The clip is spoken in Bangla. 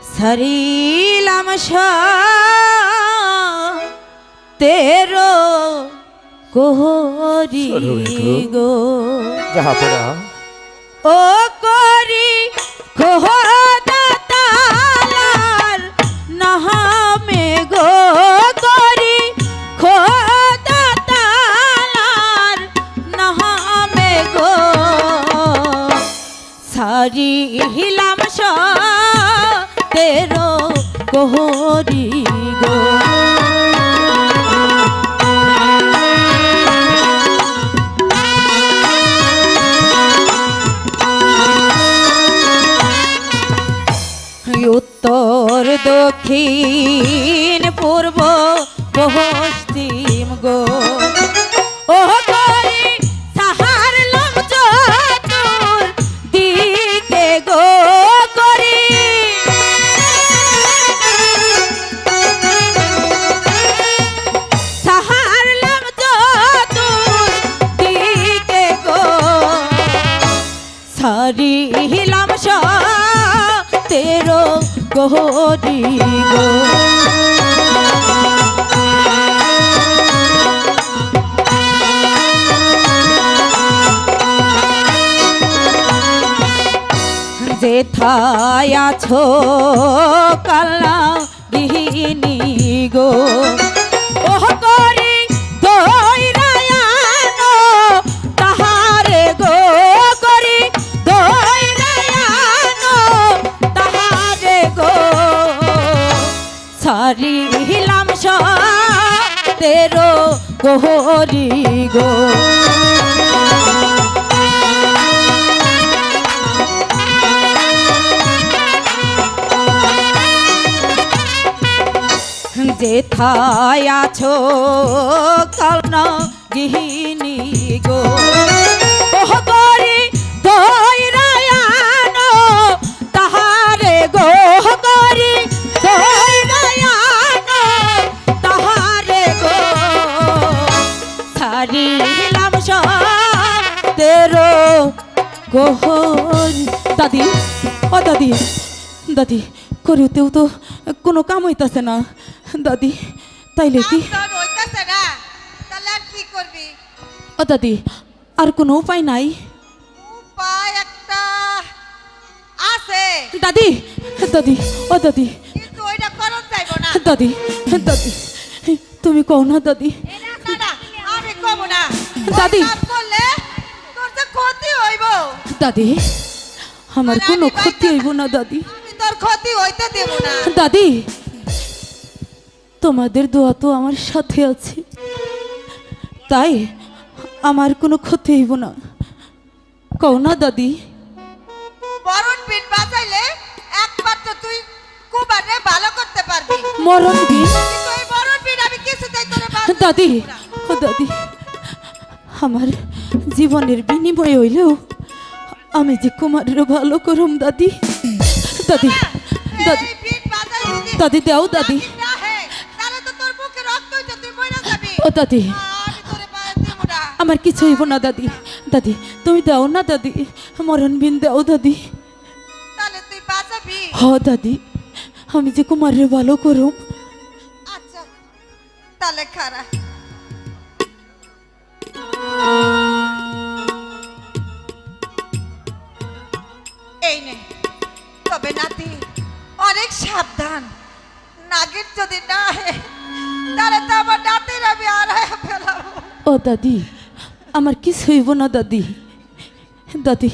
सरीलाम तेरो कोहरी गो ओ कोरी कोहदा तालार नहामे गो कोरी खोदा तालार नहामे गो सारी हिलाम तेरो कोहरी गो उत्तर दक्षिण पूर्व पश्चिम गो ओ कोरी साहार लम चतुर दिके गो कोरी साहार लम चतुर दिके गो सारी हिलाम तेरो कोहरी गो जेथाय आछो काला गृहिणी गो ओह कोरी दौड़ायानो ताहारे गो कोरी सारी हिलाम तेरो कोहरी गो जेथाय आछो कालना गृहिणी गो ओह कोरी दौड़ायानो ताहारे गो कोरी तेरो कोहरी दादी ओ दादी दादी करितेও তো কোনো কাম হইতাছে না দাদি তাইলে কি হইতাছে না তাহলে আর কি করবি ও দাদি আর কোনো উপায় নাই উপায় একটা আছে দাদি দাদি ও দাদি কিন্তু ওইটা করন যাইবো না দাদি দাদি তুমি কও না দাদি না আমি কব না দাদি বললে তোর তো ক্ষতি হইব দাদি আমার কোনো ক্ষতি হইব না দাদি তোর ক্ষতি হইতে দেব না দাদি তোমাদের দোয়া তো আমার সাথে আছে তাই আমার কোনো ক্ষতি হইব না কও না দাদি মরণ বিন বাঁচাইলে একবার তো তুই কুবারে ভালো করতে পারবি মরণ বিন কিন্তু এই মরণ বিন আমি কিছুতেই তোরে বাঁচাতে দাদি ও দাদি আমার জীবনের বিনিময় হইলেও আমি যে কুমারের ভালো করুম দাদি দাদি দাদি দাদি দাও দাদি ও দাদি আমার কিছু হইব না দাদি দাদি তুমি দাও না দাদি মরণ বিন দাও দাদি হ দাদি আমি যে কুমারের ভালো করুম আচ্ছা তাহলে খারা এই নে তবে নাতি অনেক সাবধান নাগের যদি না তাহলে তো আমার নাতির আমি আর ফেলাবো ও দাদি আমার কিছু হইব না দাদি দাদি